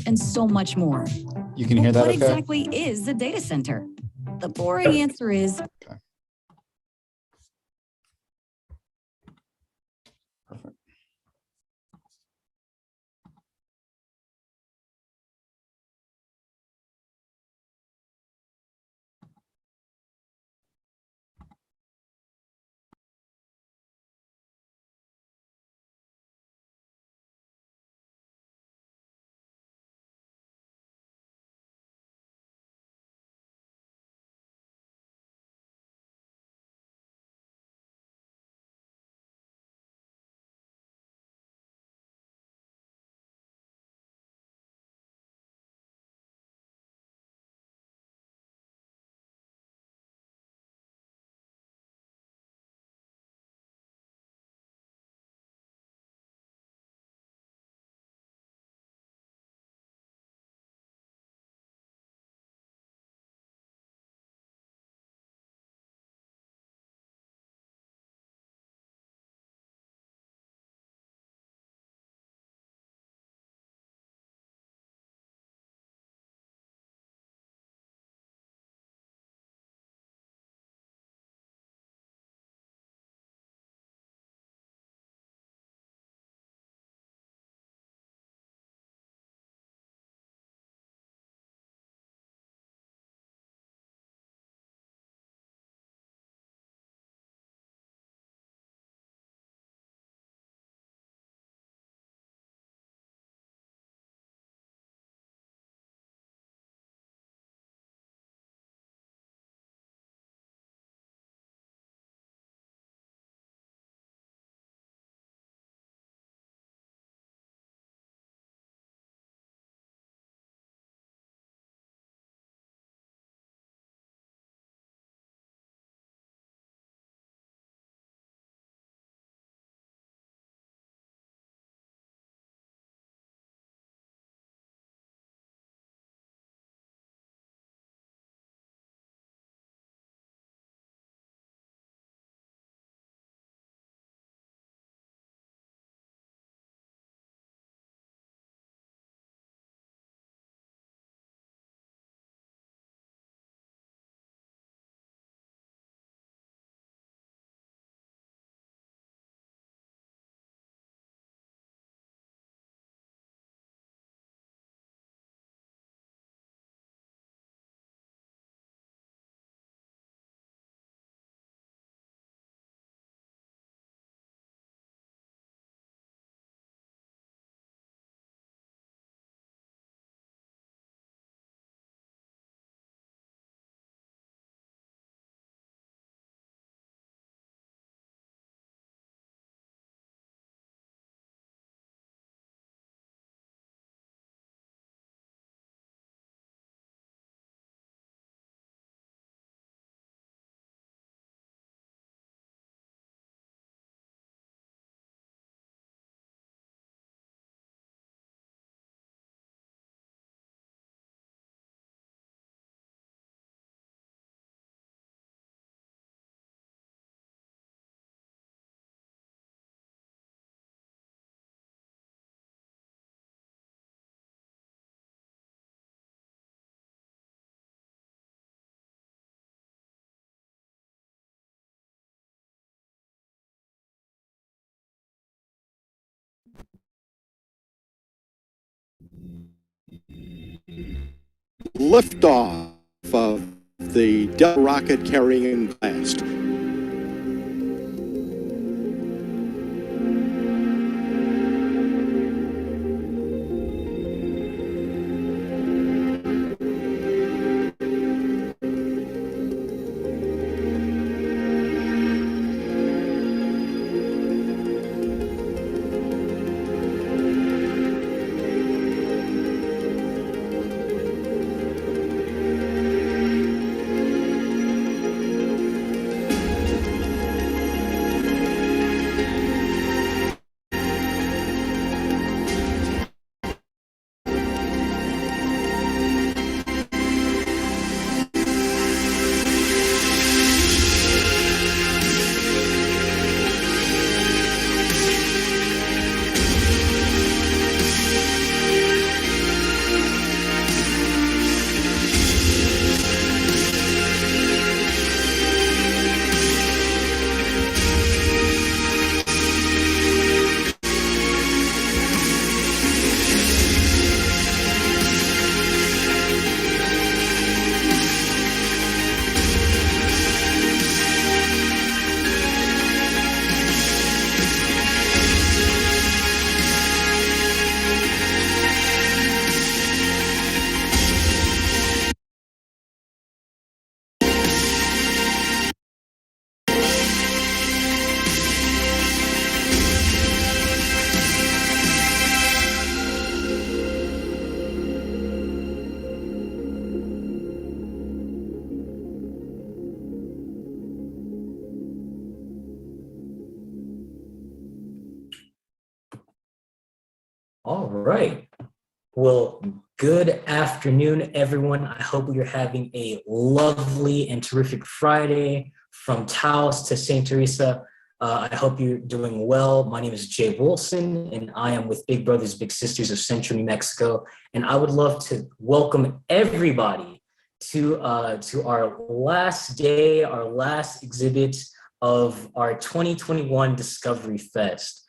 and so much more. You can hear that, What okay? exactly is the data center? The boring answer is... Okay. Perfect. Liftoff of the Delta rocket carrying blast. All right. Well, good afternoon, everyone. I hope you're having a lovely and terrific Friday from Taos to St. Teresa. I hope you're doing well. My name is Jay Wilson, and I am with Big Brothers Big Sisters of Central New Mexico. And I would love to welcome everybody to our last day, our last exhibit of our 2021 Discovery Fest.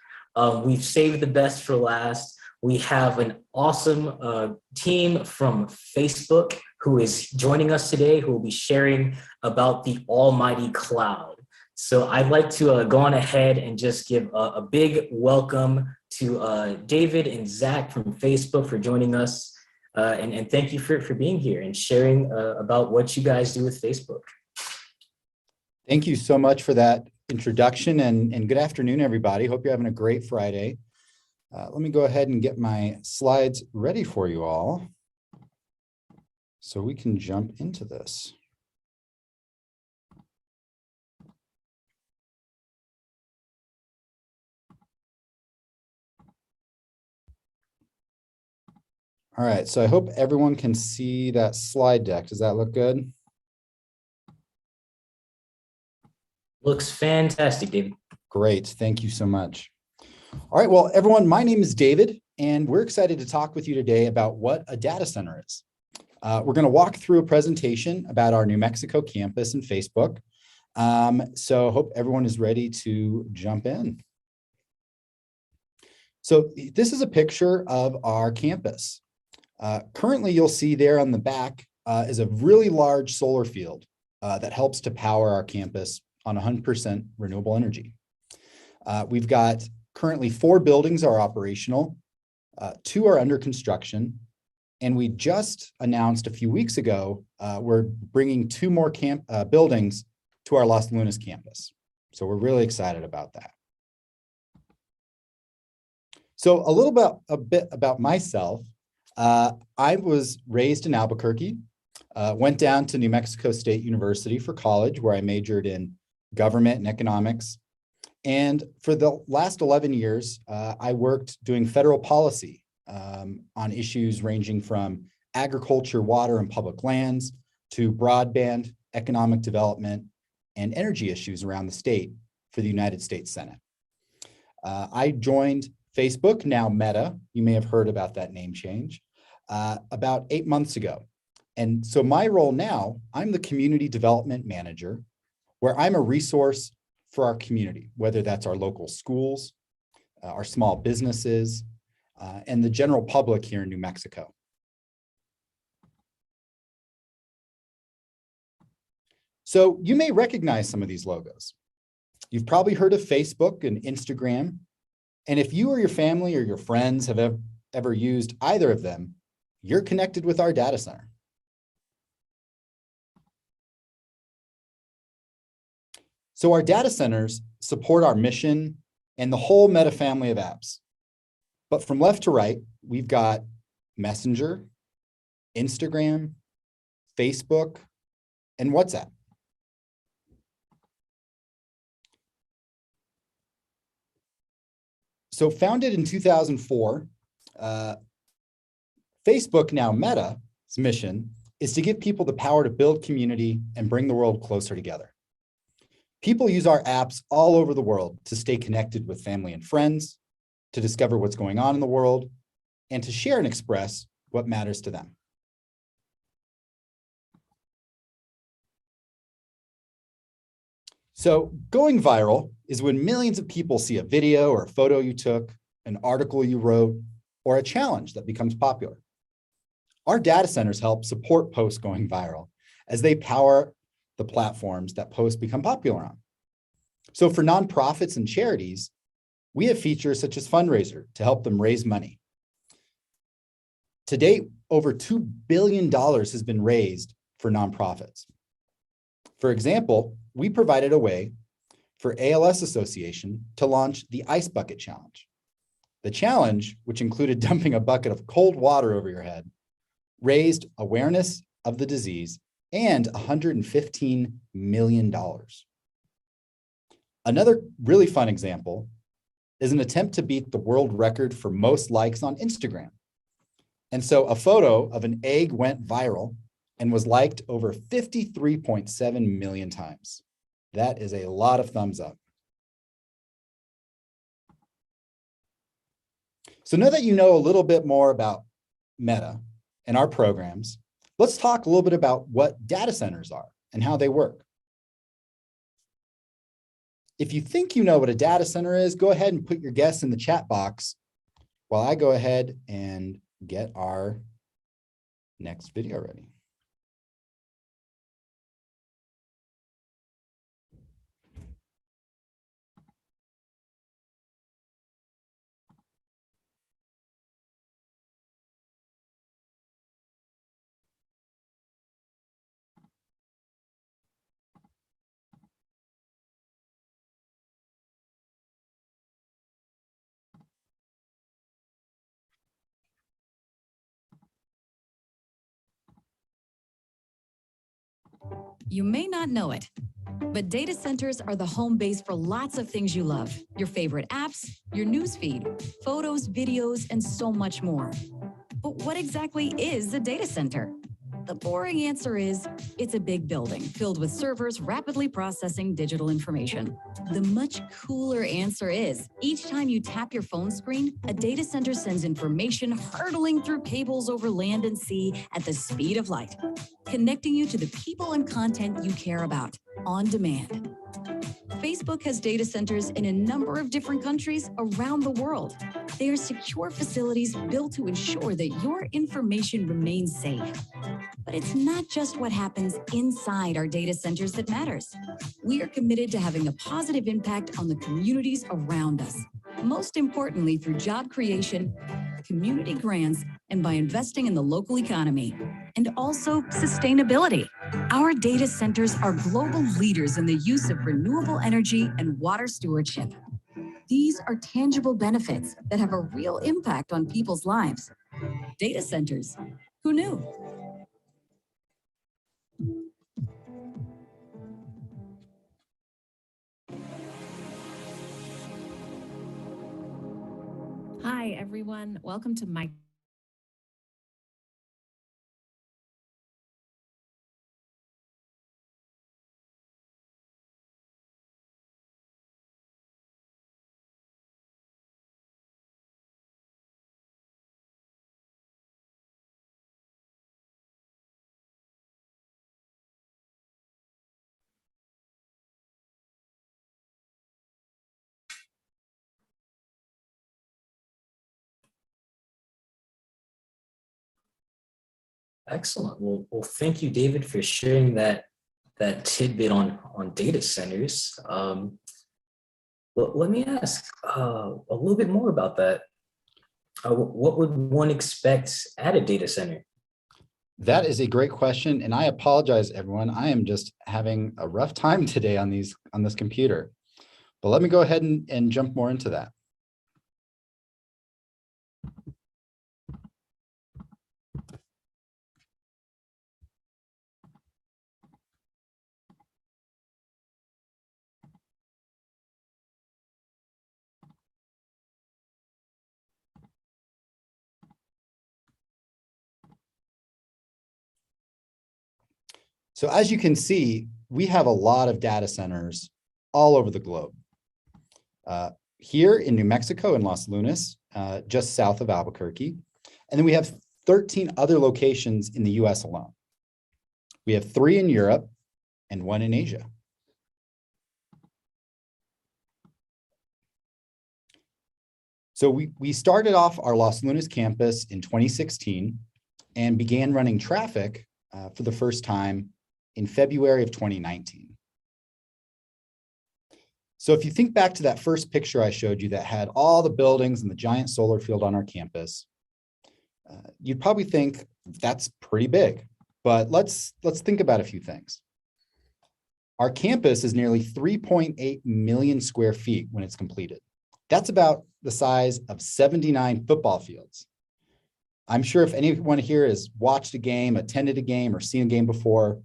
We've saved the best for last. We have an awesome team from Facebook who is joining us today, who will be sharing about the almighty cloud. So I'd like to go on ahead and just give a big welcome to David and Zach from Facebook for joining us. And thank you for being here and sharing about what you guys do with Facebook. Thank you so much for that introduction, and good afternoon, everybody. Hope you're having a great Friday. Let me go ahead and get my slides ready for you all so we can jump into this. All right, so I hope everyone can see that slide deck. Does that look good? Looks fantastic, David. Great, thank you so much. All right, well, everyone, my name is David, and we're excited to talk with you today about what a data center is. We're going to walk through a presentation about our New Mexico campus and Facebook. So hope everyone is ready to jump in. So this is a picture of our campus. Currently, you'll see there on the back is a really large solar field that helps to power our campus on 100% renewable energy. We've got currently 4 buildings are operational, 2 are under construction, and we just announced a few weeks ago, we're bringing 2 more buildings to our Los Lunas campus. So we're really excited about that. So a bit about myself. I was raised in Albuquerque, went down to New Mexico State University for college, where I majored in government and economics. And for the last 11 years, I worked doing federal policy on issues ranging from agriculture, water, and public lands to broadband, economic development, and energy issues around the state for the United States Senate. I joined Facebook, now Meta. You may have heard about that name change, about 8 months ago. And so my role now, I'm the community development manager, where I'm a resource for our community, whether that's our local schools, our small businesses, and the general public here in New Mexico. So you may recognize some of these logos. You've probably heard of Facebook and Instagram. And if you or your family or your friends have ever used either of them, you're connected with our data center. So our data centers support our mission and the whole Meta family of apps. But from left to right, we've got Messenger, Instagram, Facebook, and WhatsApp. So founded in 2004, Facebook, now Meta's mission is to give people the power to build community and bring the world closer together. People use our apps all over the world to stay connected with family and friends, to discover what's going on in the world, and to share and express what matters to them. So going viral is when millions of people see a video or a photo you took, an article you wrote, or a challenge that becomes popular. Our data centers help support posts going viral as they power the platforms that posts become popular on. So for nonprofits and charities, we have features such as Fundraiser to help them raise money. To date, over $2 billion has been raised for nonprofits. For example, we provided a way for ALS Association to launch the Ice Bucket Challenge. The challenge, which included dumping a bucket of cold water over your head, raised awareness of the disease and $115 million. Another really fun example is an attempt to beat the world record for most likes on Instagram. And so a photo of an egg went viral and was liked over 53.7 million times. That is a lot of thumbs up. So now that you know a little bit more about Meta and our programs, let's talk a little bit about what data centers are and how they work. If you think you know what a data center is, go ahead and put your guess in the chat box while I go ahead and get our next video ready. You may not know it, but data centers are the home base for lots of things you love. Your favorite apps, your newsfeed, photos, videos, and so much more. But what exactly is a data center? The boring answer is, it's a big building filled with servers rapidly processing digital information. The much cooler answer is, each time you tap your phone screen, a data center sends information hurtling through cables over land and sea at the speed of light, connecting you to the people and content you care about on demand. Facebook has data centers in a number of different countries around the world. They are secure facilities built to ensure that your information remains safe. But it's not just what happens inside our data centers that matters. We are committed to having a positive impact on the communities around us. Most importantly, through job creation, community grants, and by investing in the local economy. And also sustainability. Our data centers are global leaders in the use of renewable energy and water stewardship. These are tangible benefits that have a real impact on people's lives. Data centers, who knew? Hi, everyone. Welcome to my Excellent. Well, thank you, David, for sharing that tidbit on data centers. Let me ask a little bit more about that. What would one expect at a data center? That is a great question, and I apologize, everyone. I am just having a rough time today on this computer. But let me go ahead and jump more into that. So as you can see, we have a lot of data centers all over the globe. Here in New Mexico in Los Lunas, just south of Albuquerque. And then we have 13 other locations in the US alone. We have 3 in Europe and 1 in Asia. So we started off our Los Lunas campus in 2016 and began running traffic for the first time in February of 2019. So if you think back to that first picture I showed you that had all the buildings and the giant solar field on our campus, you'd probably think that's pretty big, but let's think about a few things. Our campus is nearly 3.8 million square feet when it's completed. That's about the size of 79 football fields. I'm sure if anyone here has watched a game, attended a game, or seen a game before,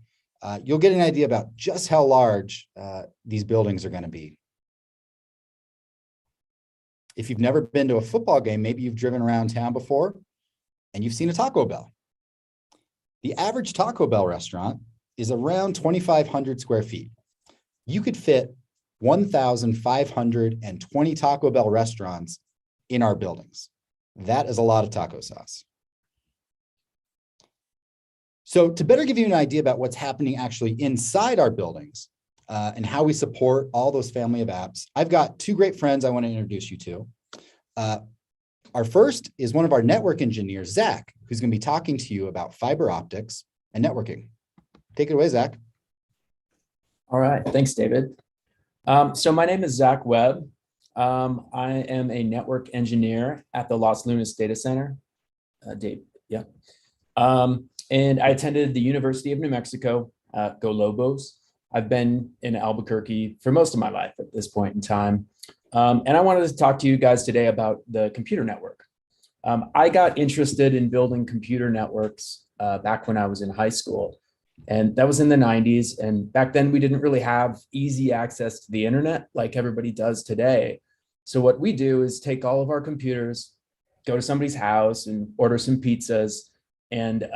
you'll get an idea about just how large these buildings are going to be. If you've never been to a football game, maybe you've driven around town before and you've seen a Taco Bell. The average Taco Bell restaurant is around 2,500 square feet. You could fit 1,520 Taco Bell restaurants in our buildings. That is a lot of taco sauce. So to better give you an idea about what's happening actually inside our buildings and how we support all those family of apps, I've got two great friends I want to introduce you to. Our first is one of our network engineers, Zach, who's going to be talking to you about fiber optics and networking. Take it away, Zach. All right, thanks, David. So my name is Zach Webb. I am a network engineer at the Los Lunas Data Center. Dave, yeah. And I attended the University of New Mexico, Go Lobos. I've been in Albuquerque for most of my life at this point in time. And I wanted to talk to you guys today about the computer network. I got interested in building computer networks back when I was in high school. And that was in the 90s. And back then we didn't really have easy access to the internet like everybody does today. So what we do is take all of our computers, go to somebody's house and order some pizzas. And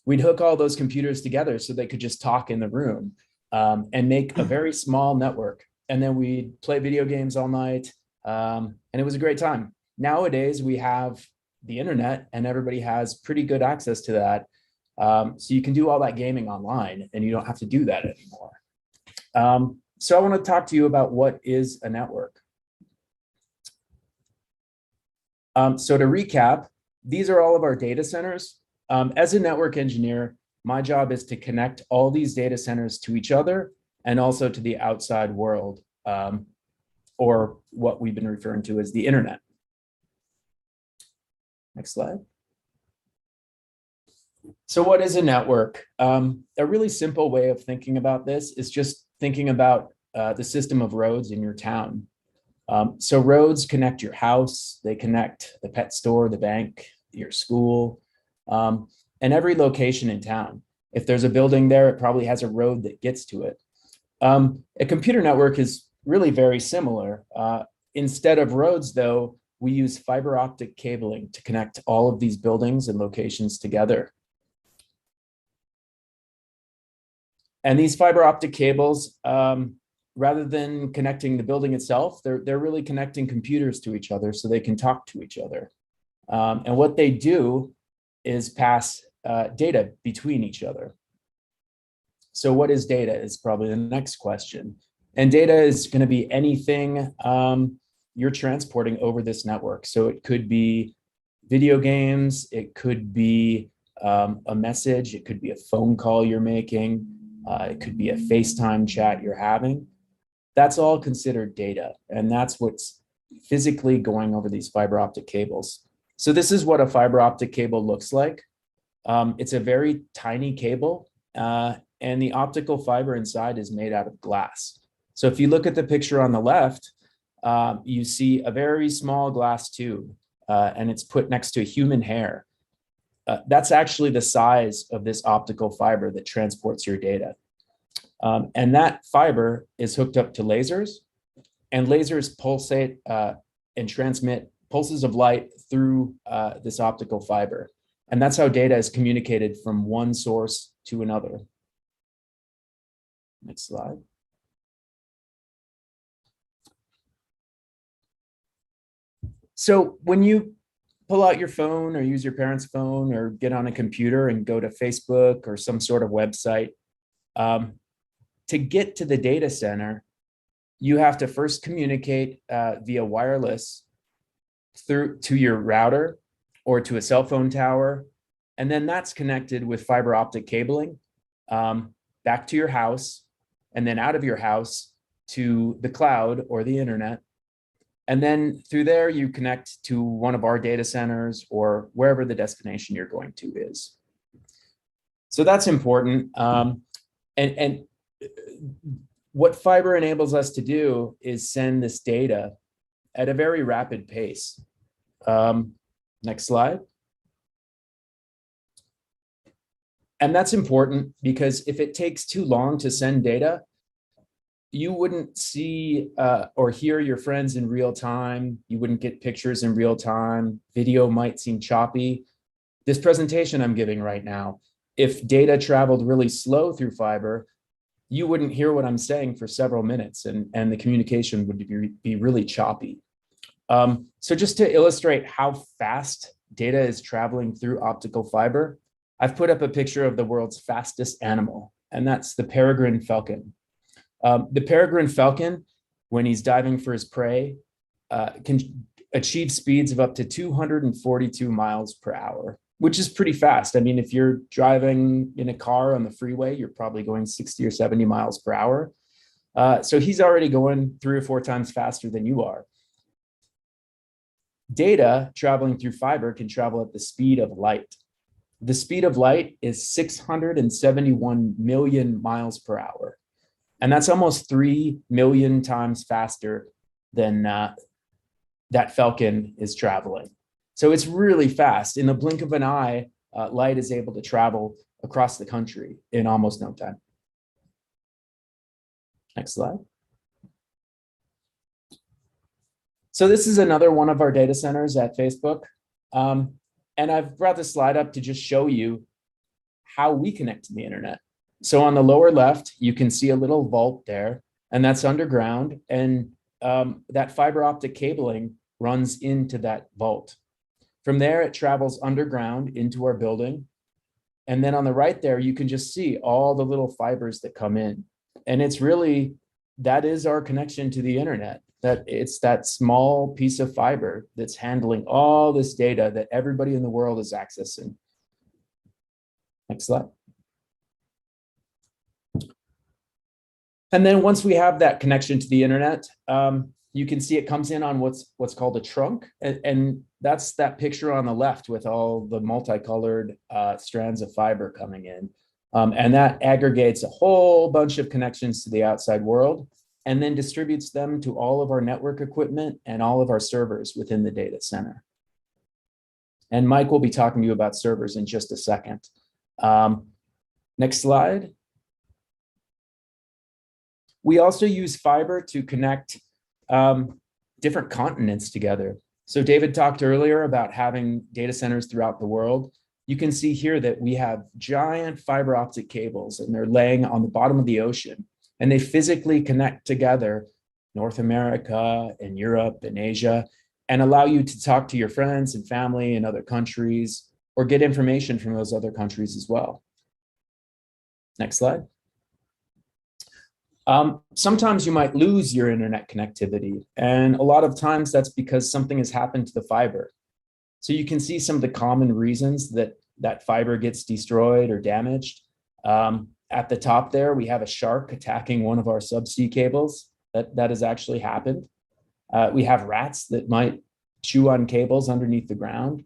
we'd hook all those computers together so they could just talk in the room and make a very small network. And then we'd play video games all night. And it was a great time. Nowadays, we have the internet and everybody has pretty good access to that. So you can do all that gaming online and you don't have to do that anymore. So I want to talk to you about what is a network. So to recap, these are all of our data centers. As a network engineer, my job is to connect all these data centers to each other and also to the outside world, or what we've been referring to as the internet. Next slide. So what is a network? A really simple way of thinking about this is just thinking about the system of roads in your town. So roads connect your house, they connect the pet store, the bank, your school, and every location in town. If there's a building there, it probably has a road that gets to it. A computer network is really very similar. Instead of roads, though, we use fiber optic cabling to connect all of these buildings and locations together. And these fiber optic cables, rather than connecting the building itself, they're really connecting computers to each other so they can talk to each other. And what they do is pass data between each other. So what is data is probably the next question. And data is going to be anything you're transporting over this network. So it could be video games, it could be a message, it could be a phone call you're making, it could be a FaceTime chat you're having. That's all considered data. And that's what's physically going over these fiber optic cables. So this is what a fiber optic cable looks like. It's a very tiny cable, and the optical fiber inside is made out of glass. So if you look at the picture on the left, you see a very small glass tube, and it's put next to a human hair. That's actually the size of this optical fiber that transports your data. And that fiber is hooked up to lasers, and lasers pulsate and transmit pulses of light through this optical fiber. And that's how data is communicated from one source to another. Next slide. So when you pull out your phone or use your parents' phone or get on a computer and go to Facebook or some sort of website, to get to the data center, you have to first communicate via wireless through to your router or to a cell phone tower. And then that's connected with fiber optic cabling back to your house, and then out of your house to the cloud or the internet. And then through there, you connect to one of our data centers or wherever the destination you're going to is. So that's important. And what fiber enables us to do is send this data at a very rapid pace. Next slide. And that's important because if it takes too long to send data, you wouldn't see or hear your friends in real time. You wouldn't get pictures in real time. Video might seem choppy. This presentation I'm giving right now, if data traveled really slow through fiber, you wouldn't hear what I'm saying for several minutes, and the communication would be really choppy. So just to illustrate how fast data is traveling through optical fiber, I've put up a picture of the world's fastest animal, and that's the peregrine falcon. The peregrine falcon, when he's diving for his prey, can achieve speeds of up to 242 miles per hour, which is pretty fast. I mean, if you're driving in a car on the freeway, you're probably going 60 or 70 miles per hour. So he's already going 3 or 4 times faster than you are. Data traveling through fiber can travel at the speed of light. The speed of light is 671 million miles per hour. And that's almost 3 million times faster than that falcon is traveling. So it's really fast. In the blink of an eye, light is able to travel across the country in almost no time. Next slide. So this is another one of our data centers at Facebook. And I've brought this slide up to just show you how we connect to the internet. So on the lower left, you can see a little vault there, and that's underground. And that fiber optic cabling runs into that vault. From there, it travels underground into our building. And then on the right there, you can just see all the little fibers that come in. And it's really, that is our connection to the internet. That it's that small piece of fiber that's handling all this data that everybody in the world is accessing. Next slide. And then once we have that connection to the internet, you can see it comes in on what's called a trunk. And that's that picture on the left with all the multicolored strands of fiber coming in. And that aggregates a whole bunch of connections to the outside world, and then distributes them to all of our network equipment and all of our servers within the data center. And Mike will be talking to you about servers in just a second. Next slide. We also use fiber to connect different continents together. So David talked earlier about having data centers throughout the world. You can see here that we have giant fiber optic cables, and they're laying on the bottom of the ocean. And they physically connect together North America and Europe and Asia, and allow you to talk to your friends and family in other countries, or get information from those other countries as well. Next slide. Sometimes you might lose your internet connectivity, and a lot of times that's because something has happened to the fiber. So you can see some of the common reasons that fiber gets destroyed or damaged. At the top there, we have a shark attacking one of our subsea cables. That has actually happened. We have rats that might chew on cables underneath the ground.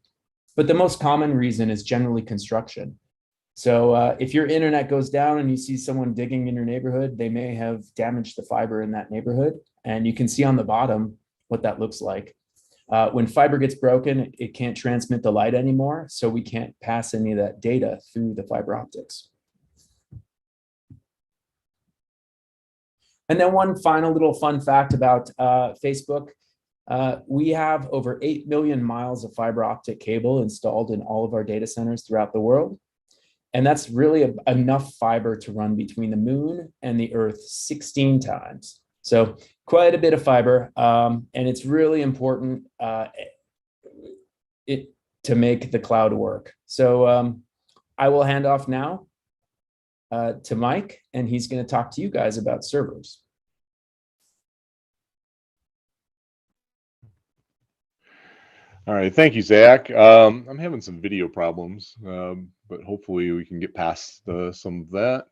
But the most common reason is generally construction. So if your internet goes down and you see someone digging in your neighborhood, they may have damaged the fiber in that neighborhood. And you can see on the bottom what that looks like. When fiber gets broken, it can't transmit the light anymore. So we can't pass any of that data through the fiber optics. And then one final little fun fact about Facebook. We have over 8 million miles of fiber optic cable installed in all of our data centers throughout the world. And that's really enough fiber to run between the moon and the earth 16 times. So quite a bit of fiber. And it's really important to make the cloud work. So I will hand off now to Mike, and he's going to talk to you guys about servers. All right, thank you, Zach. I'm having some video problems, but hopefully we can get past some of that.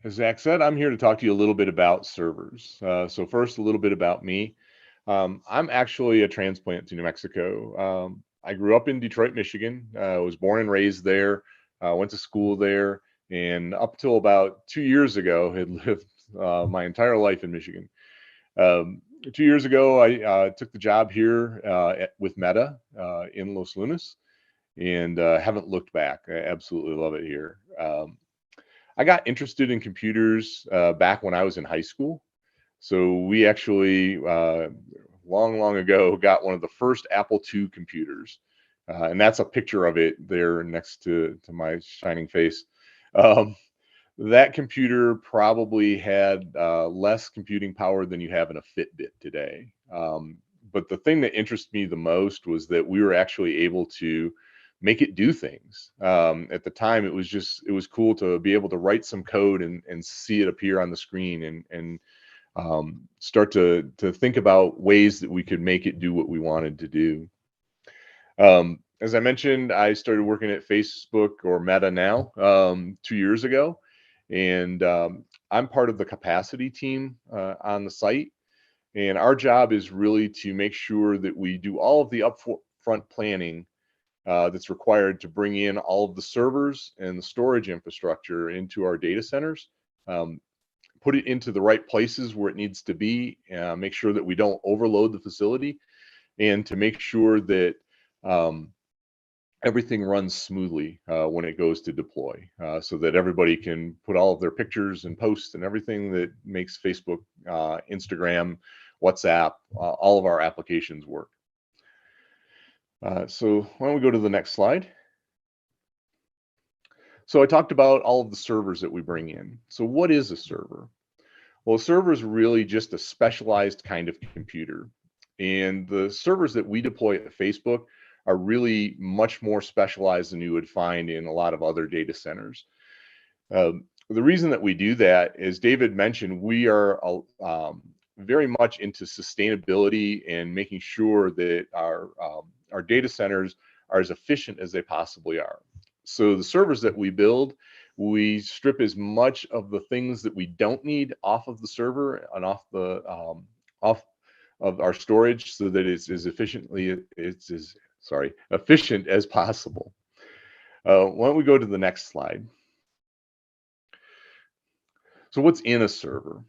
As Zach said, I'm here to talk to you a little bit about servers. So first, a little bit about me. I'm actually a transplant to New Mexico. I grew up in Detroit, Michigan. I was born and raised there, went to school there, and up till about 2 years ago, had lived my entire life in Michigan. 2 years ago, I took the job here with Meta in Los Lunas, and haven't looked back. I absolutely love it here. I got interested in computers back when I was in high school. So we actually, long ago, got one of the first Apple II computers. And that's a picture of it there next to my shining face. Um, that computer probably had less computing power than you have in a Fitbit today. But the thing that interested me the most was that we were actually able to make it do things. At the time, it was cool to be able to write some code and see it appear on the screen and start to think about ways that we could make it do what we wanted to do. As I mentioned, I started working at Facebook, or Meta now, 2 years ago, and I'm part of the capacity team on the site. And our job is really to make sure that we do all of the upfront planning that's required to bring in all of the servers and the storage infrastructure into our data centers, put it into the right places where it needs to be, make sure that we don't overload the facility, and to make sure that everything runs smoothly when it goes to deploy, so that everybody can put all of their pictures and posts and everything that makes Facebook, Instagram, WhatsApp, all of our applications work. So why don't we go to the next slide? So I talked about all of the servers that we bring in. So what is a server? Well, a server is really just a specialized kind of computer. And the servers that we deploy at Facebook are really much more specialized than you would find in a lot of other data centers. The reason that we do that, as David mentioned, we are very much into sustainability and making sure that our data centers are as efficient as they possibly are. So the servers that we build, we strip as much of the things that we don't need off of the server and off of our storage, so that it's as efficient as possible. Why don't we go to the next slide? So what's in a server?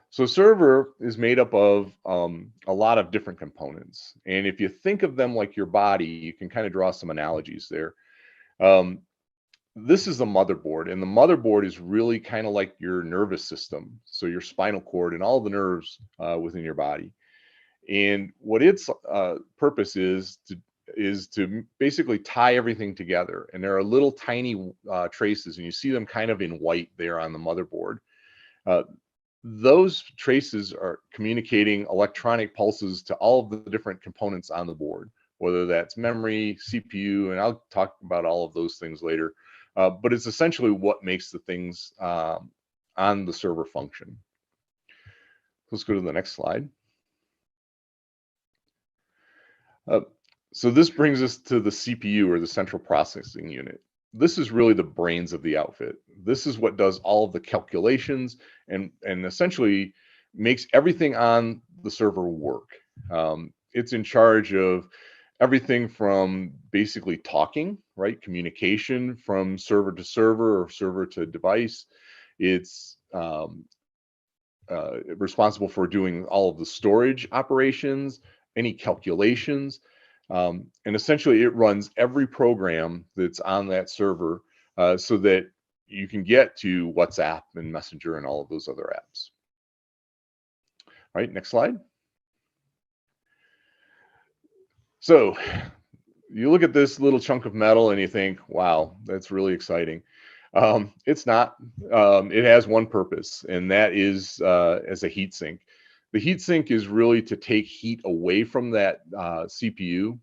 So a server is made up of a lot of different components. And if you think of them like your body, you can kind of draw some analogies there. This is the motherboard, and the motherboard is really kind of like your nervous system. So your spinal cord and all the nerves within your body. And what its purpose is to basically tie everything together. And there are little tiny traces, and you see them kind of in white there on the motherboard. Those traces are communicating electronic pulses to all of the different components on the board, whether that's memory, CPU, and I'll talk about all of those things later. But it's essentially what makes the things on the server function. Let's go to the next slide. So this brings us to the CPU, or the central processing unit. This is really the brains of the outfit. This is what does all of the calculations and essentially makes everything on the server work. It's in charge of everything from basically talking, right? Communication from server to server or server to device. It's responsible for doing all of the storage operations, any calculations, and essentially it runs every program that's on that server so that you can get to WhatsApp and Messenger and all of those other apps. All right, next slide. So you look at this little chunk of metal and you think, wow, that's really exciting. It's not. It has one purpose, and that is as a heat sink. The heat sink is really to take heat away from that CPU.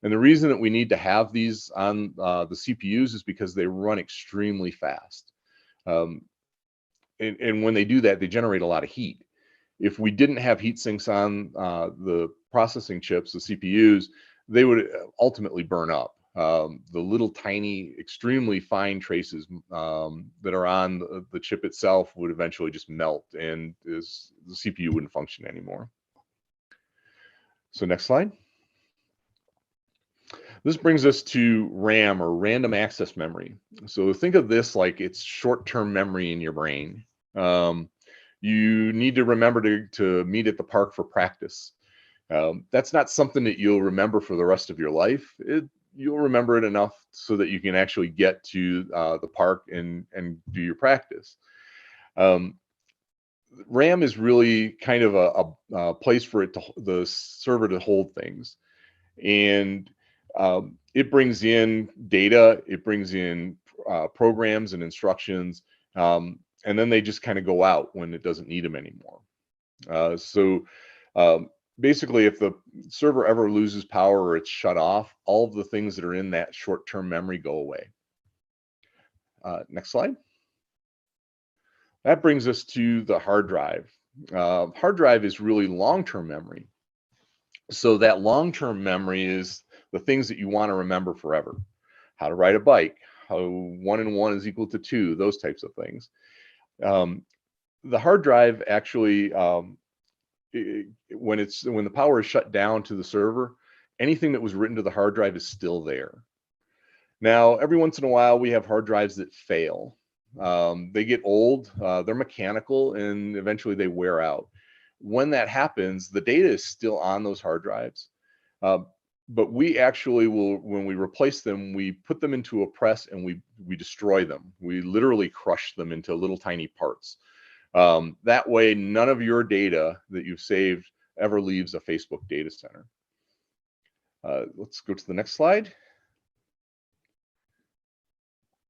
And the reason that we need to have these on the CPUs is because they run extremely fast. And when they do that, they generate a lot of heat. If we didn't have heat sinks on the processing chips, the CPUs, they would ultimately burn up. The little tiny, extremely fine traces that are on the chip itself would eventually just melt, and the CPU wouldn't function anymore. So next slide. This brings us to RAM, or random access memory. So think of this like it's short-term memory in your brain. You need to remember to meet at the park for practice. That's not something that you'll remember for the rest of your life. you'll remember it enough so that you can actually get to the park and do your practice. RAM is really kind of a place for the server to hold things, and it brings in data, it brings in programs and instructions, and then they just kind of go out when it doesn't need them anymore. So basically, if the server ever loses power or it's shut off, all of the things that are in that short-term memory go away. Next slide. That brings us to the hard drive. Hard drive is really long-term memory. So that long-term memory is the things that you want to remember forever. How to ride a bike, how 1 and 1 is equal to 2, those types of things. The hard drive actually, when the power is shut down to the server, anything that was written to the hard drive is still there. Now, every once in a while, we have hard drives that fail. They get old, they're mechanical, and eventually they wear out. When that happens, the data is still on those hard drives. But we actually will, when we replace them, we put them into a press and we destroy them. We literally crush them into little tiny parts. That way, none of your data that you've saved ever leaves a Facebook data center. Let's go to the next slide.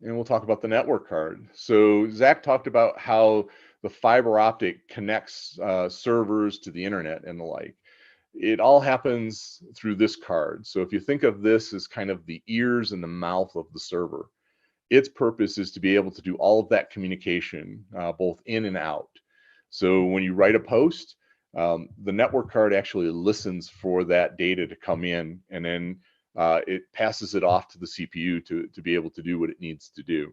And we'll talk about the network card. So Zach talked about how the fiber optic connects servers to the internet and the like. It all happens through this card. So if you think of this as kind of the ears and the mouth of the server, its purpose is to be able to do all of that communication, both in and out. So when you write a post, the network card actually listens for that data to come in, and then it passes it off to the CPU to be able to do what it needs to do.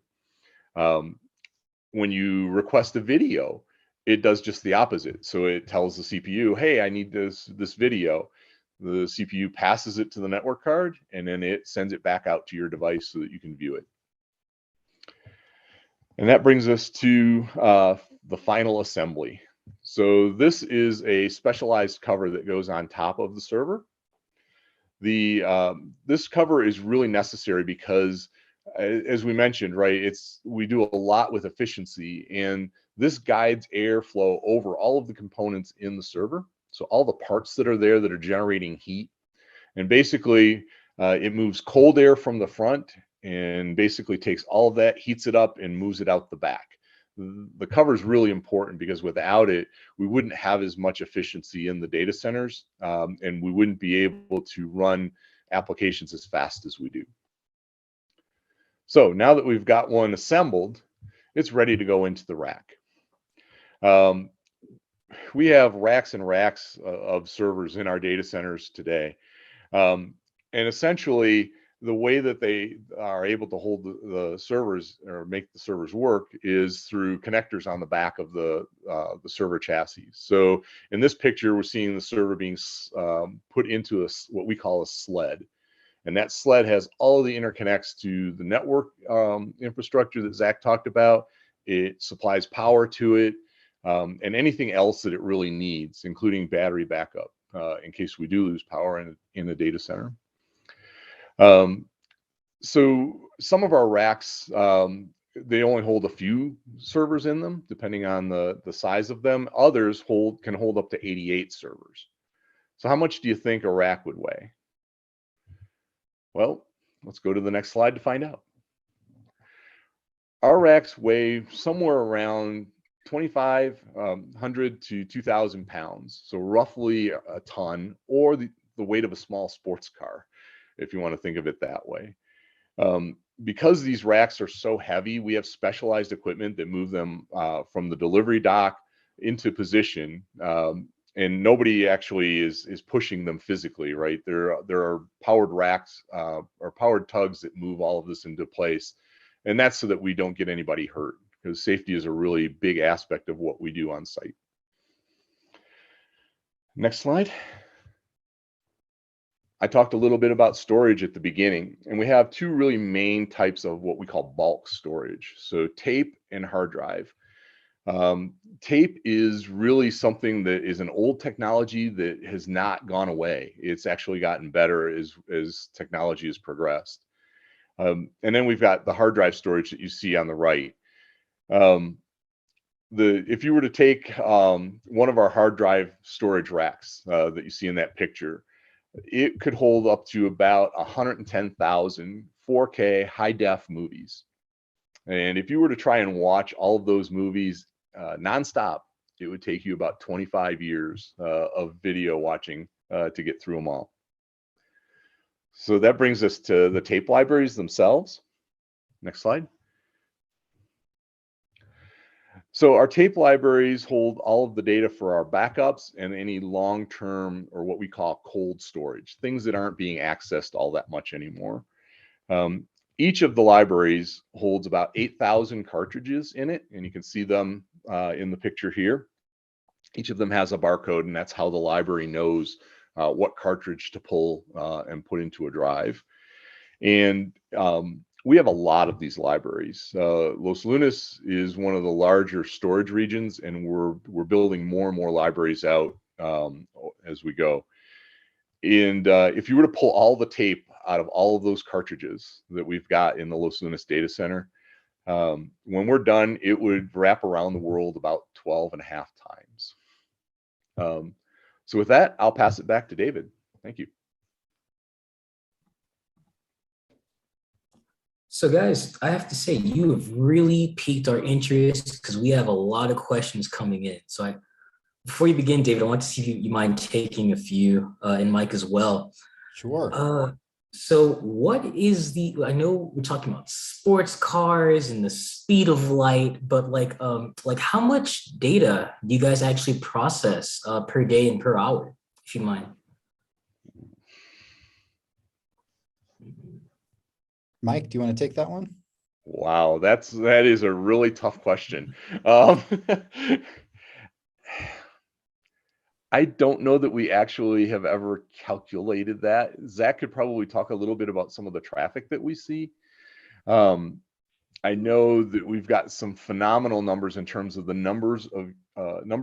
When you request a video, it does just the opposite. So it tells the CPU, hey, I need this video. The CPU passes it to the network card, and then it sends it back out to your device so that you can view it. And that brings us to the final assembly. So this is a specialized cover that goes on top of the server. This cover is really necessary because, as we mentioned, right, we do a lot with efficiency, and this guides airflow over all of the components in the server. So all the parts that are there that are generating heat, and basically it moves cold air from the front and basically takes all of that, heats it up, and moves it out the back. The cover is really important because without it, we wouldn't have as much efficiency in the data centers, and we wouldn't be able to run applications as fast as we do. So now that we've got one assembled, it's ready to go into the rack. We have racks and racks of servers in our data centers today. And essentially, the way that they are able to hold the servers or make the servers work is through connectors on the back of the server chassis. So in this picture, we're seeing the server being put into what we call a sled. And that sled has all of the interconnects to the network infrastructure that Zach talked about. It supplies power to it, and anything else that it really needs, including battery backup in case we do lose power in the data center. So some of our racks, they only hold a few servers in them, depending on the size of them. Others can hold up to 88 servers. So how much do you think a rack would weigh? Well, let's go to the next slide to find out. Our racks weigh somewhere around 2,500 to 2,000 pounds, so roughly a ton, or the weight of a small sports car, if you want to think of it that way. Because these racks are so heavy, we have specialized equipment that move them from the delivery dock into position, and nobody actually is pushing them physically, right? There are powered racks or powered tugs that move all of this into place, and that's so that we don't get anybody hurt, because safety is a really big aspect of what we do on site. Next slide. I talked a little bit about storage at the beginning, and we have two really main types of what we call bulk storage. So tape and hard drive. Tape is really something that is an old technology that has not gone away. It's actually gotten better as technology has progressed. And then we've got the hard drive storage that you see on the right. If you were to take one of our hard drive storage racks that you see in that picture, it could hold up to about 110,000 4K high def movies. And if you were to try and watch all of those movies nonstop, it would take you about 25 years of video watching to get through them all. So that brings us to the tape libraries themselves. Next slide. So our tape libraries hold all of the data for our backups and any long-term or what we call cold storage, things that aren't being accessed all that much anymore. Each of the libraries holds about 8,000 cartridges in it, and you can see them in the picture here. Each of them has a barcode, and that's how the library knows what cartridge to pull and put into a drive. And we have a lot of these libraries. Los Lunas is one of the larger storage regions, and we're building more and more libraries out as we go. And if you were to pull all the tape out of all of those cartridges that we've got in the Los Lunas data center, when we're done, it would wrap around the world about 12 and a half times. So with that, I'll pass it back to David. Thank you. So guys, I have to say, you have really piqued our interest because we have a lot of questions coming in. So before you begin, David, I want to see if you mind taking a few, and Mike as well. Sure. So what is I know we're talking about sports cars and the speed of light, but like how much data do you guys actually process per day and per hour, if you mind? Mike, do you want to take that one? Wow, that is a really tough question. I don't know that we actually have ever calculated that. Zach could probably talk a little bit about some of the traffic that we see. I know that we've got some phenomenal numbers in terms of the number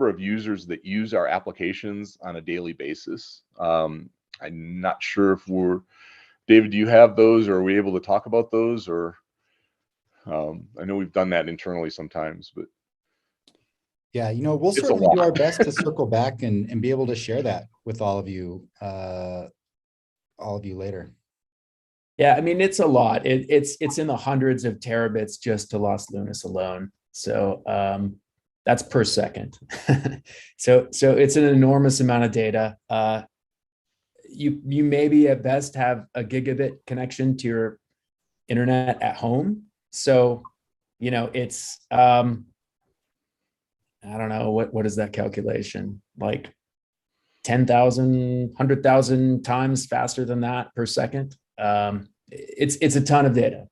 of users that use our applications on a daily basis. I'm not sure if David, do you have those, or are we able to talk about those? Or I know we've done that internally sometimes, but yeah, we'll certainly do our best to circle back and be able to share that with all of you later. Yeah, I mean, it's a lot. It's in the hundreds of terabits just to Los Lunas alone. So that's per second. So it's an enormous amount of data. You maybe at best have a gigabit connection to your internet at home. So, it's I don't know, what is that calculation? Like 10,000, 100,000 times faster than that per second. It's a ton of data.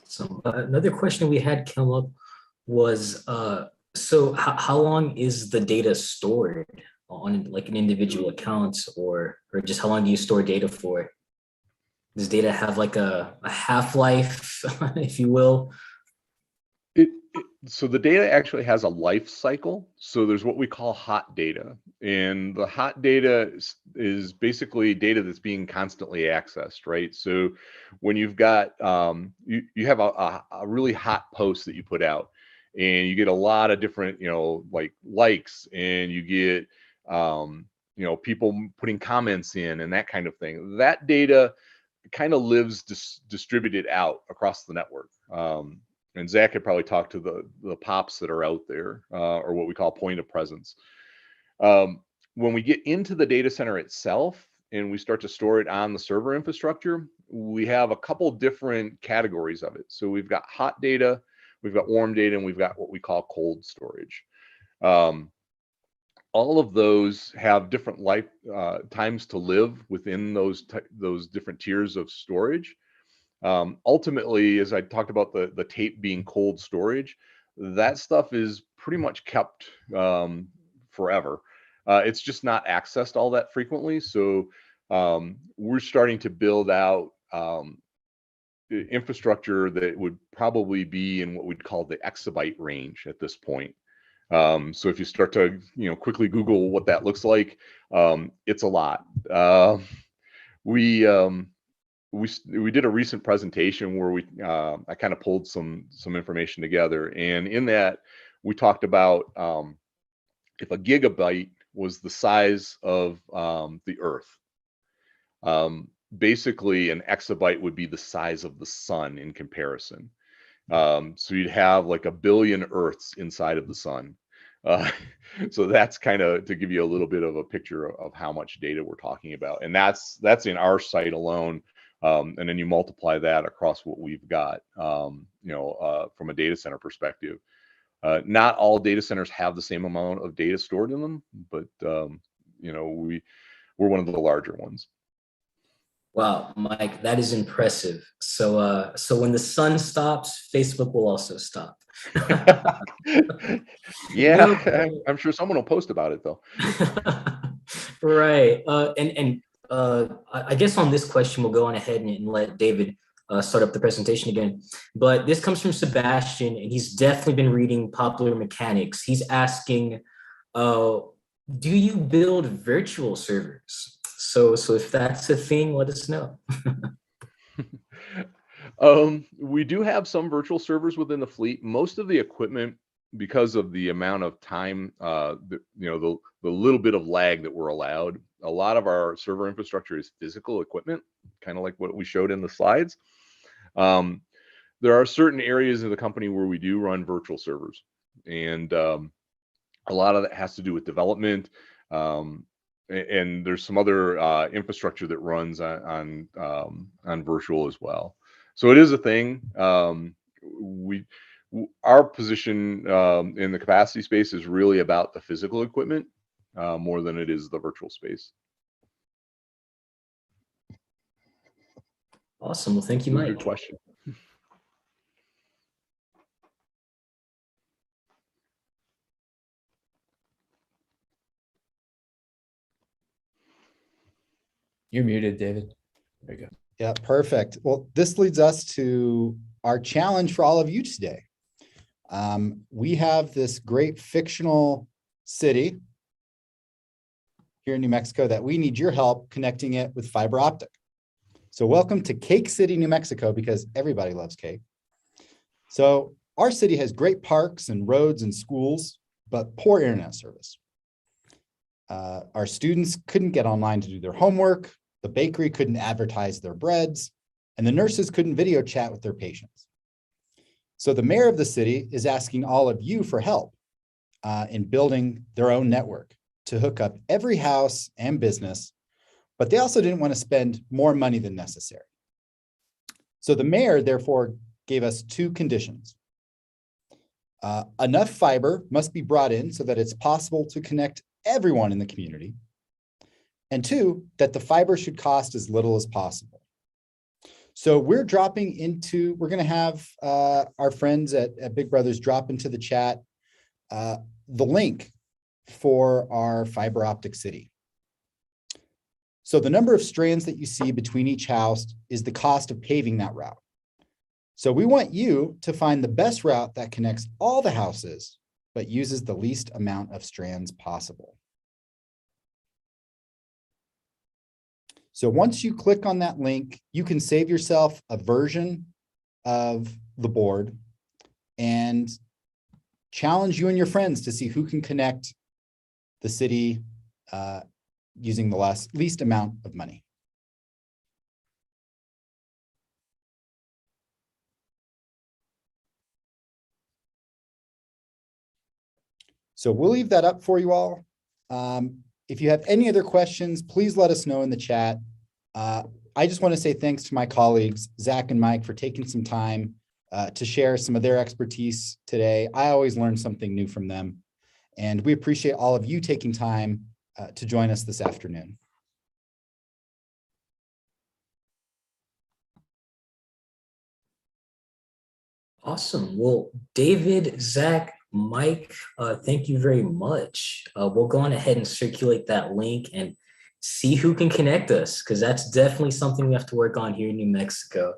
So another question we had come up was, so how long is the data stored on like an individual account, or just how long do you store data for? Does data have like a half-life, if you will? So the data actually has a life cycle. So there's what we call hot data. And the hot data is basically data that's being constantly accessed, right? So when you've got, you have a really hot post that you put out, and you get a lot of different, like likes, and you get, people putting comments in and that kind of thing. That data kind of lives distributed out across the network. And Zach could probably talk to the POPs that are out there, or what we call point of presence. When we get into the data center itself and we start to store it on the server infrastructure, we have a couple different categories of it. So we've got hot data, we've got warm data, and we've got what we call cold storage. All of those have different life times to live within those different tiers of storage. Ultimately, as I talked about the tape being cold storage, that stuff is pretty much kept forever. It's just not accessed all that frequently. So we're starting to build out infrastructure that would probably be in what we'd call the exabyte range at this point. So if you start to, quickly Google what that looks like, it's a lot. We did a recent presentation where I kind of pulled some information together, and in that we talked about if a gigabyte was the size of the Earth. Basically, an exabyte would be the size of the sun in comparison. So you'd have like a billion Earths inside of the sun. So that's kind of to give you a little bit of a picture of how much data we're talking about, and that's in our site alone. And then you multiply that across what we've got, from a data center perspective. Not all data centers have the same amount of data stored in them, but we're one of the larger ones. Wow, Mike, that is impressive. So when the sun stops, Facebook will also stop. Yeah, I'm sure someone will post about it though. Right. I guess on this question, we'll go on ahead and let David start up the presentation again. But this comes from Sebastian, and he's definitely been reading Popular Mechanics. He's asking, do you build virtual servers? So if that's a thing, let us know. We do have some virtual servers within the fleet. Most of the equipment, because of the amount of time, the little bit of lag that we're allowed, a lot of our server infrastructure is physical equipment, kind of like what we showed in the slides. There are certain areas of the company where we do run virtual servers, and a lot of that has to do with development. And there's some other infrastructure that runs on virtual as well. So it is a thing. Our position in the capacity space is really about the physical equipment more than it is the virtual space. Awesome. Well, thank you, Mike. Good question. You're muted, David. There you go. Yeah, perfect. Well, this leads us to our challenge for all of you today. We have this great fictional city here in New Mexico that we need your help connecting it with fiber optic. So welcome to Cake City, New Mexico, because everybody loves cake. So our city has great parks and roads and schools, but poor internet service. Our students couldn't get online to do their homework. The bakery couldn't advertise their breads, and the nurses couldn't video chat with their patients. So the mayor of the city is asking all of you for help in building their own network to hook up every house and business, but they also didn't want to spend more money than necessary. So the mayor therefore gave us two conditions. Enough fiber must be brought in so that it's possible to connect everyone in the community. And two, that the fiber should cost as little as possible. So we're going to have our friends at Big Brothers drop into the chat the link for our fiber optic city. So the number of strands that you see between each house is the cost of paving that route. So we want you to find the best route that connects all the houses, but uses the least amount of strands possible. So once you click on that link, you can save yourself a version of the board and challenge you and your friends to see who can connect the city using the least amount of money. So we'll leave that up for you all. If you have any other questions, please let us know in the chat. I just want to say thanks to my colleagues, Zach and Mike, for taking some time to share some of their expertise today. I always learn something new from them. And we appreciate all of you taking time to join us this afternoon. Awesome. Well, David, Zach, Mike, thank you very much. We'll go on ahead and circulate that link and see who can connect us, because that's definitely something we have to work on here in New Mexico.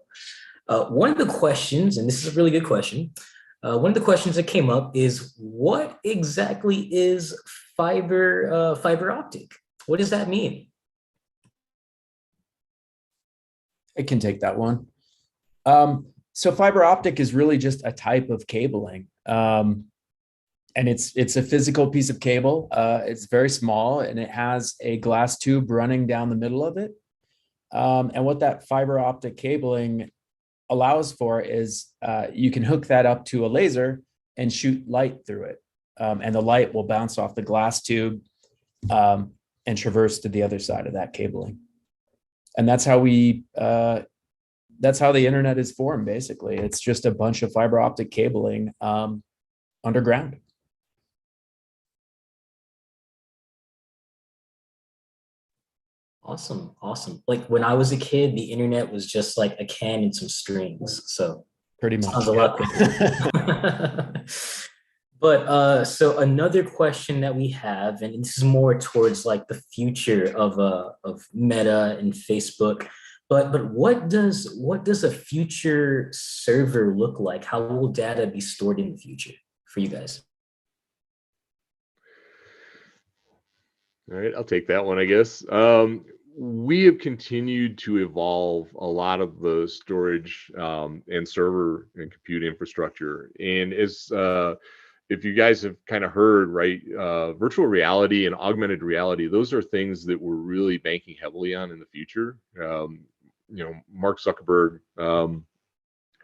One of the questions, and this is a really good question, one of the questions that came up is what exactly is fiber optic? What does that mean? I can take that one. So fiber optic is really just a type of cabling. And it's a physical piece of cable. It's very small and it has a glass tube running down the middle of it. And what that fiber optic cabling allows for is you can hook that up to a laser and shoot light through it. And the light will bounce off the glass tube and traverse to the other side of that cabling. And that's how the internet is formed, basically. It's just a bunch of fiber optic cabling underground. Awesome, awesome. Like when I was a kid, the internet was just like a can and some strings. So Pretty much. sounds a lot quicker. But so another question that we have, and this is more towards like the future of Meta and Facebook. But what does a future server look like? How will data be stored in the future for you guys? All right, I'll take that one, I guess. We have continued to evolve a lot of the storage and server and compute infrastructure. And as if you guys have kind of heard, right, virtual reality and augmented reality, those are things that we're really banking heavily on in the future. Mark Zuckerberg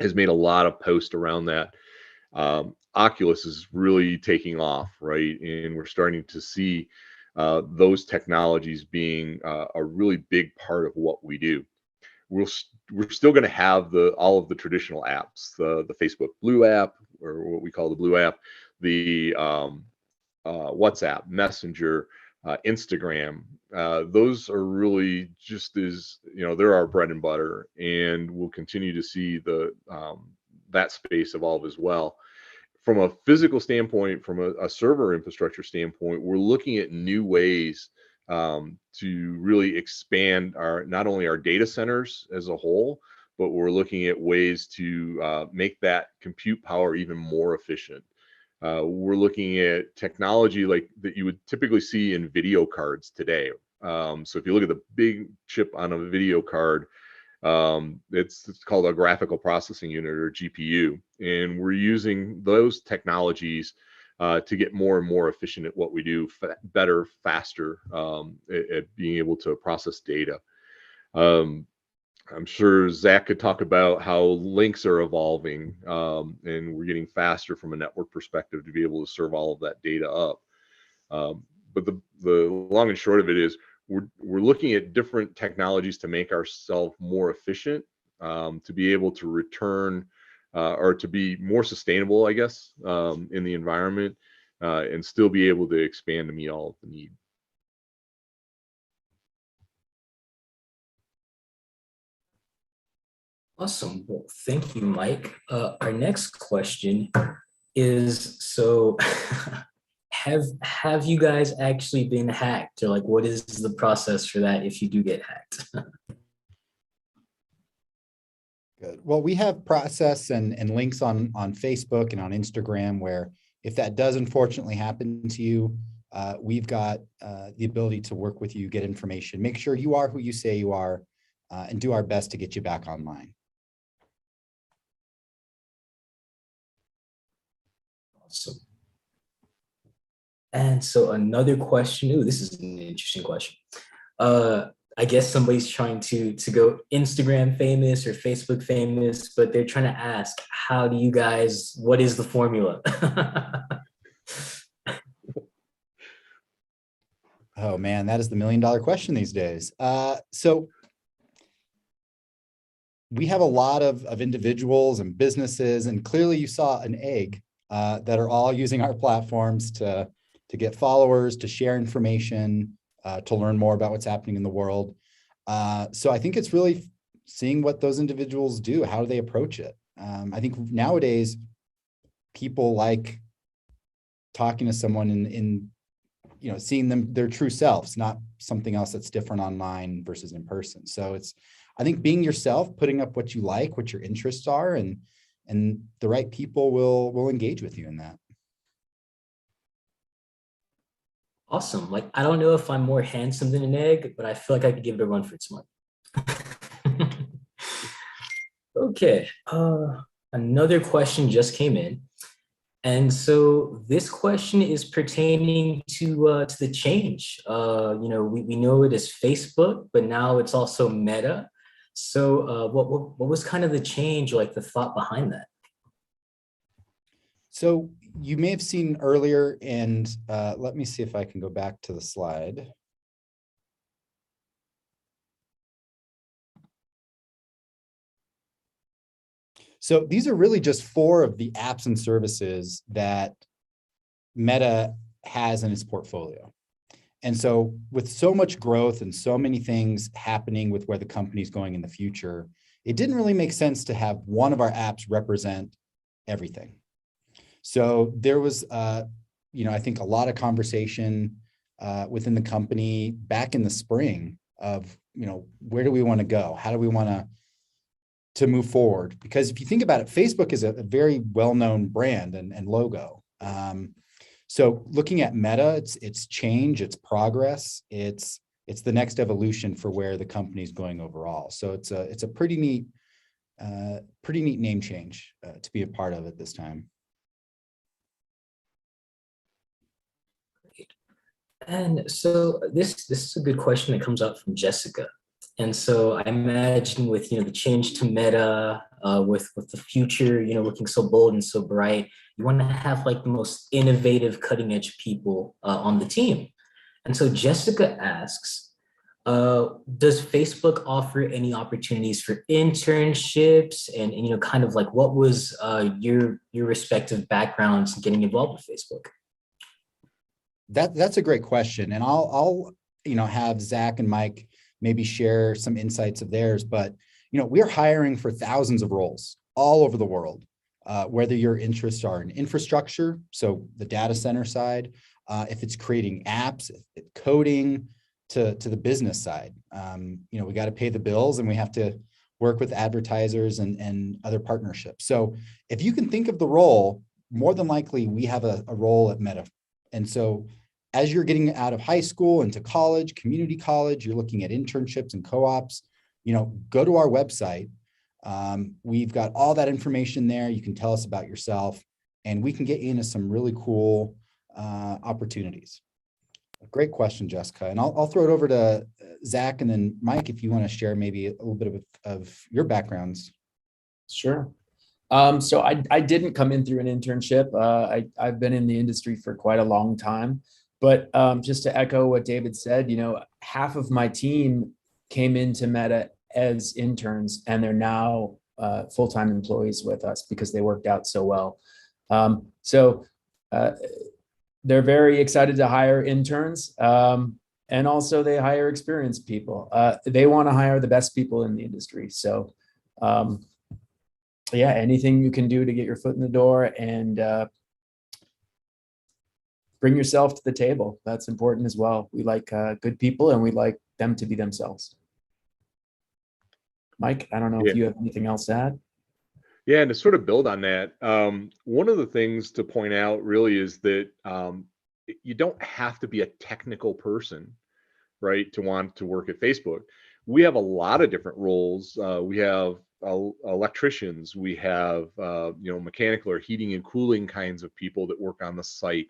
has made a lot of posts around that. Oculus is really taking off, right? And we're starting to see those technologies being a really big part of what we do. We're still going to have all of the traditional apps, the Facebook Blue app, or what we call the Blue app, the WhatsApp, Messenger, Instagram. Those are really just they're our bread and butter, and we'll continue to see that space evolve as well. From a physical standpoint, from a server infrastructure standpoint, we're looking at new ways to really expand not only our data centers as a whole, but we're looking at ways to make that compute power even more efficient. We're looking at technology like that you would typically see in video cards today. So if you look at the big chip on a video card, it's called a graphical processing unit, or GPU, and we're using those technologies to get more and more efficient at what we do, better, faster at being able to process data. I'm sure Zach could talk about how links are evolving, and we're getting faster from a network perspective to be able to serve all of that data up. But the long and short of it is we're looking at different technologies to make ourselves more efficient, to be able to return or to be more sustainable, I guess, in the environment, and still be able to expand to meet all of the need. Awesome. Well, thank you, Mike. Our next question is, so have you guys actually been hacked, or like what is the process for that if you do get hacked? Good. Well, we have process and links on Facebook and on Instagram where if that does unfortunately happen to you, we've got the ability to work with you, get information, make sure you are who you say you are, and do our best to get you back online. Awesome. And so another question, ooh, this is an interesting question. I guess somebody's trying to go Instagram famous or Facebook famous, but they're trying to ask, what is the formula? Oh man, that is the $1 million question these days. So we have a lot of individuals and businesses, and clearly you saw an egg that are all using our platforms to get followers, to share information, to learn more about what's happening in the world. So I think it's really seeing what those individuals do. How do they approach it? I think nowadays people like talking to someone in seeing them, their true selves, not something else that's different online versus in person. So I think being yourself, putting up what you like, what your interests are, and the right people will engage with you in that. Awesome. Like, I don't know if I'm more handsome than an egg, but I feel like I could give it a run for its money. Okay. Another question just came in. And so this question is pertaining to the change. We know it as Facebook, but now it's also Meta. So what was kind of the change, like the thought behind that? So you may have seen earlier, and let me see if I can go back to the slide. So these are really just 4 of the apps and services that Meta has in its portfolio. And so with so much growth and so many things happening with where the company's going in the future, it didn't really make sense to have one of our apps represent everything. So there was, I think a lot of conversation within the company back in the spring of, where do we want to go? How do we want to move forward? Because if you think about it, Facebook is a very well-known brand and logo. So looking at Meta, it's change, it's progress, it's the next evolution for where the company is going overall. So it's a pretty neat name change to be a part of at this time. And so this is a good question that comes up from Jessica. And so I imagine with the change to Meta, with the future, looking so bold and so bright, you want to have like the most innovative, cutting edge people on the team. And so Jessica asks, does Facebook offer any opportunities for internships, and kind of like what was your respective backgrounds in getting involved with Facebook? That's a great question, and I'll have Zach and Mike maybe share some insights of theirs. But we're hiring for thousands of roles all over the world, whether your interests are in infrastructure, so the data center side, if it's creating apps, coding, to the business side. We got to pay the bills, and we have to work with advertisers and other partnerships. So if you can think of the role, more than likely we have a role at Meta. And so as you're getting out of high school into college, community college, you're looking at internships and co-ops, go to our website. We've got all that information there. You can tell us about yourself, and we can get you into some really cool opportunities. Great question, Jessica. And I'll throw it over to Zach and then Mike, if you want to share maybe a little bit of your backgrounds. Sure. So I didn't come in through an internship. I've been in the industry for quite a long time, but just to echo what David said, half of my team came into Meta as interns, and they're now full-time employees with us because they worked out so well. They're very excited to hire interns, and also they hire experienced people. They want to hire the best people in the industry. So yeah, anything you can do to get your foot in the door and bring yourself to the table. That's important as well. We like good people, and we like them to be themselves. Mike, I don't know if you have anything else to add. Yeah, and to sort of build on that, one of the things to point out really is that you don't have to be a technical person, right, to want to work at Facebook. We have a lot of different roles. We have electricians, we have mechanical or heating and cooling kinds of people that work on the site.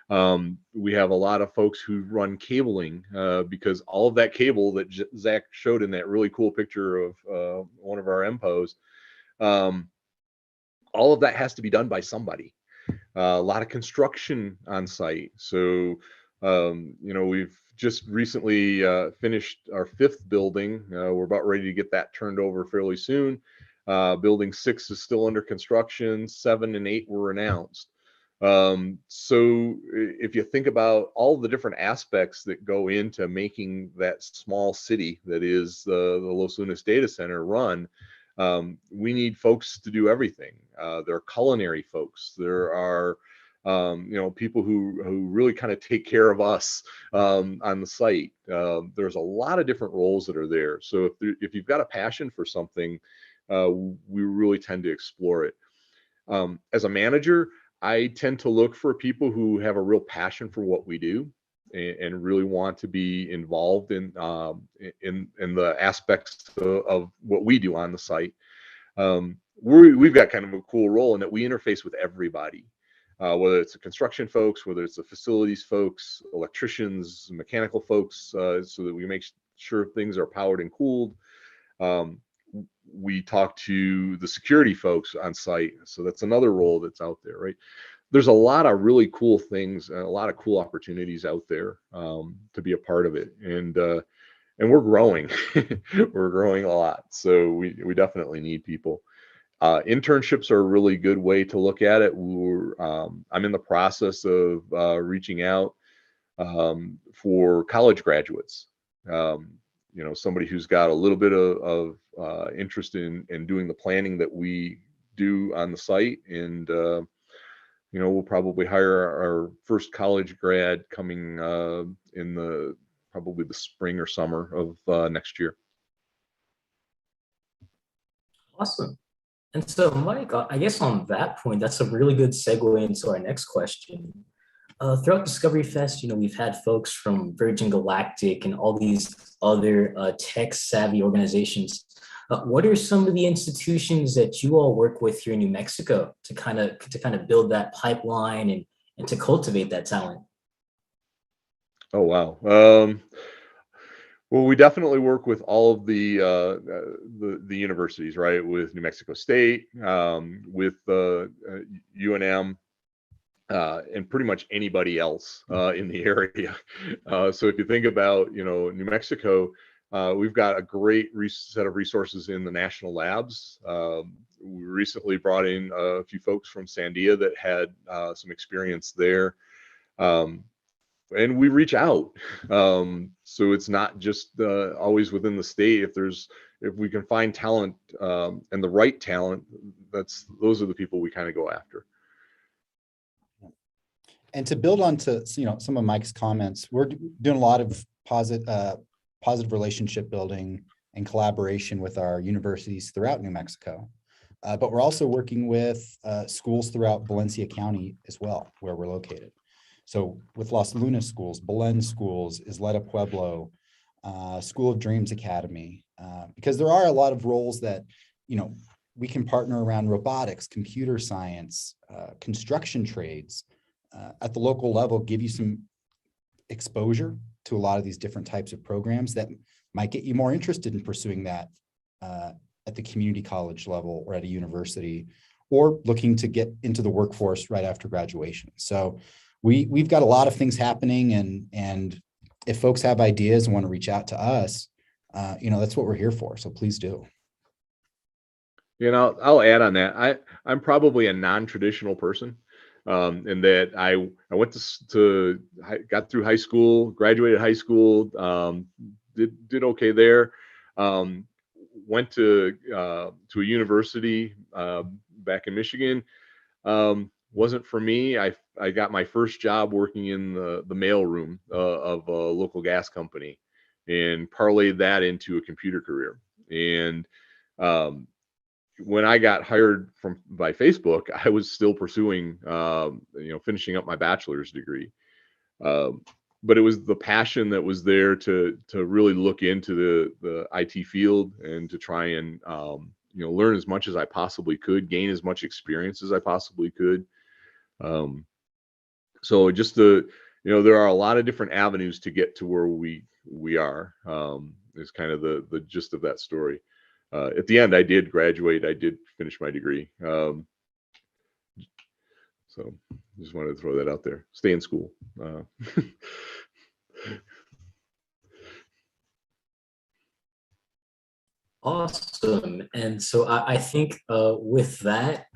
We have a lot of folks who run cabling, because all of that cable that Zach showed in that really cool picture of one of our MPOs, all of that has to be done by somebody. A lot of construction on site. So, we've just recently finished our 5th building. We're about ready to get that turned over fairly soon. Building 6 is still under construction. 7 and 8 were announced. So if you think about all the different aspects that go into making that small city that is the Los Lunas data center run, we need folks to do everything. There are culinary folks. There are People who really kind of take care of us on the site. There's a lot of different roles that are there. So if you've got a passion for something, we really tend to explore it. As a manager, I tend to look for people who have a real passion for what we do and really want to be involved in the aspects of what we do on the site. We've got kind of a cool role in that we interface with everybody, whether it's the construction folks, whether it's the facilities folks, electricians, mechanical folks, so that we make sure things are powered and cooled. We talk to the security folks on site. So that's another role that's out there, right? There's a lot of really cool things and a lot of cool opportunities out there to be a part of it. And we're growing. We're growing a lot. So we definitely need people. Internships are a really good way to look at it. I'm in the process of reaching out for college graduates. Somebody who's got a little bit of interest in doing the planning that we do on the site. And, we'll probably hire our first college grad coming in probably the spring or summer of next year. Awesome. And so, Mike, I guess on that point, that's a really good segue into our next question. Throughout Discovery Fest, we've had folks from Virgin Galactic and all these other tech-savvy organizations. What are some of the institutions that you all work with here in New Mexico to kind of build that pipeline and to cultivate that talent? Oh, wow. Well, we definitely work with all of the universities, right? With New Mexico State, with UNM, and pretty much anybody else in the area. So if you think about, New Mexico, we've got a great set of resources in the national labs. We recently brought in a few folks from Sandia that had some experience there. And we reach out. So it's not just always within the state. If we can find talent and the right talent, those are the people we kind of go after. And to build on to some of Mike's comments, we're doing a lot of positive relationship building and collaboration with our universities throughout New Mexico. But we're also working with schools throughout Valencia County as well, where we're located. So with Los Lunas schools, Belen schools, Isleta Pueblo, School of Dreams Academy, because there are a lot of roles that, we can partner around robotics, computer science, construction trades, at the local level, give you some exposure to a lot of these different types of programs that might get you more interested in pursuing that at the community college level or at a university, or looking to get into the workforce right after graduation. So we've got a lot of things happening, and if folks have ideas and want to reach out to us, that's what we're here for. So please do. I'll add on that. I'm probably a non-traditional person. In that I went got through high school, graduated high school, did okay there. Went to a university back in Michigan. Wasn't for me. I got my first job working in the mail room of a local gas company, and parlayed that into a computer career. And when I got hired by Facebook, I was still pursuing, finishing up my bachelor's degree. But it was the passion that was there to really look into the IT field and to try and, learn as much as I possibly could, gain as much experience as I possibly could. So just there are a lot of different avenues to get to where we are, is kind of the gist of that story. At the end, I did graduate. I did finish my degree. So just wanted to throw that out there. Stay in school. Awesome. And so I think with that,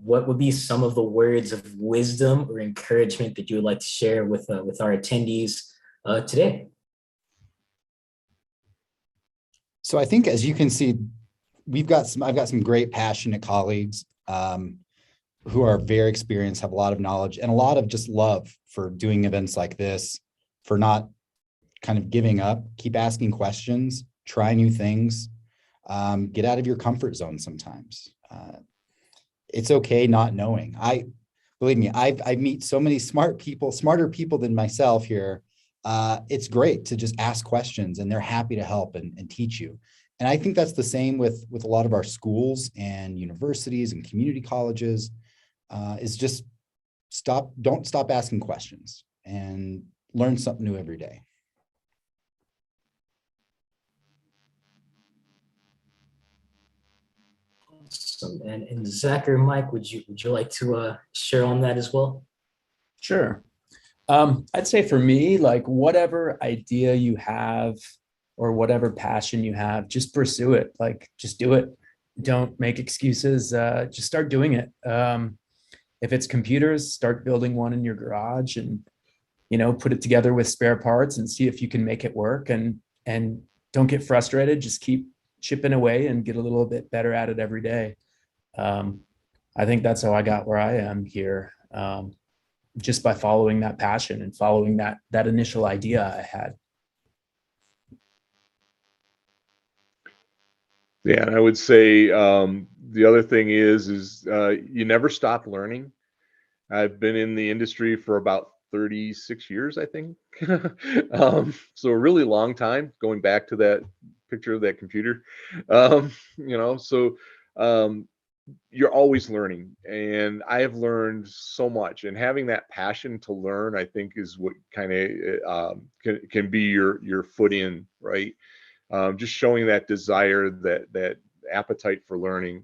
what would be some of the words of wisdom or encouragement that you would like to share with our attendees today? So I think, as you can see, I've got some great passionate colleagues. who are very experienced, have a lot of knowledge and a lot of just love for doing events like this, for not kind of giving up, keep asking questions, try new things, get out of your comfort zone sometimes. It's okay not knowing. Believe me, I meet so many smart people, smarter people than myself here. It's great to just ask questions and they're happy to help and teach you. And I think that's the same with a lot of our schools and universities and community colleges, is just don't stop asking questions and learn something new every day. Awesome. And Zach or Mike, would you like to share on that as well? Sure. I'd say for me, like whatever idea you have or whatever passion you have, just pursue it. Like just do it. Don't make excuses. Just start doing it. If it's computers, start building one in your garage and, put it together with spare parts and see if you can make it work, and don't get frustrated. Just keep chipping away and get a little bit better at it every day. I think that's how I got where I am here. Just by following that passion and following that initial idea I had. Yeah, and I would say the other thing is you never stop learning. I've been in the industry for about 36 years, I think. So a really long time, going back to that picture of that computer. So you're always learning, and I have learned so much, and having that passion to learn, I think, is what kind of can be your foot in, right? Just showing that desire, that appetite for learning.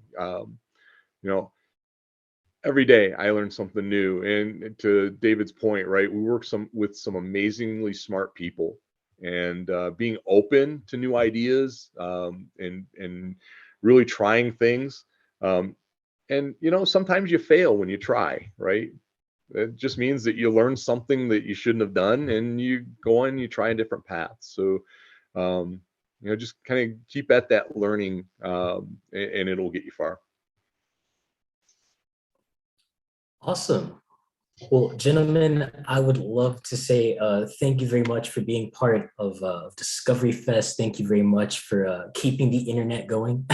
Every day I learn something new, and to David's point, right, we work with some amazingly smart people, and being open to new ideas, and really trying things. And sometimes you fail when you try, right? It just means that you learn something that you shouldn't have done, and you go on, you try a different path. So just kind of keep at that learning, and it'll get you far. Awesome. Well, gentlemen, I would love to say thank you very much for being part of Discovery Fest. Thank you very much for keeping the internet going,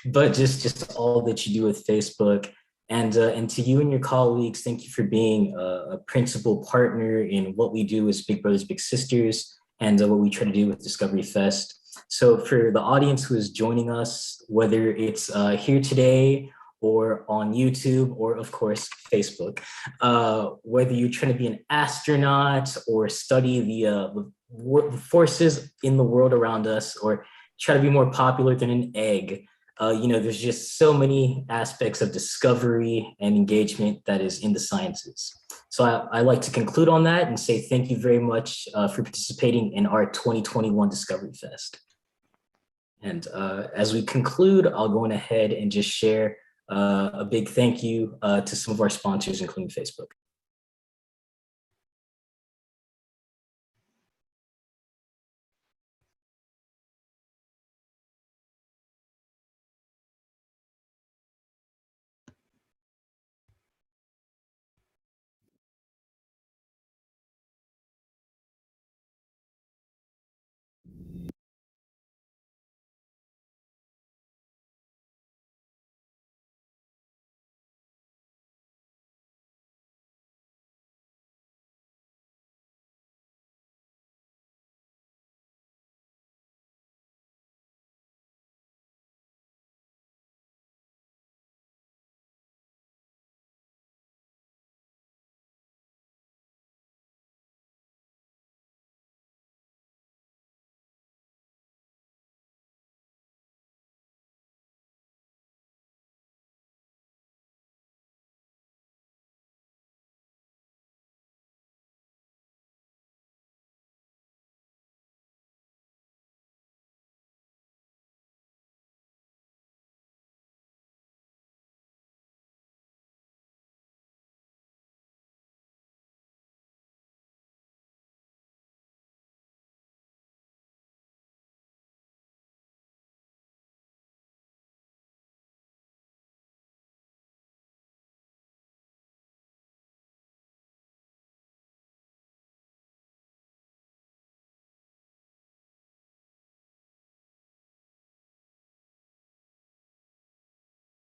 but just all that you do with Facebook. And to you and your colleagues, thank you for being a principal partner in what we do as Big Brothers Big Sisters, and what we try to do with Discovery Fest. So for the audience who is joining us, whether it's here today or on YouTube, or of course, Facebook, whether you're trying to be an astronaut or study the forces in the world around us, or try to be more popular than an egg, there's just so many aspects of discovery and engagement that is in the sciences. So I like to conclude on that and say thank you very much for participating in our 2021 Discovery Fest. And as we conclude, I'll go on ahead and just share a big thank you to some of our sponsors, including Facebook.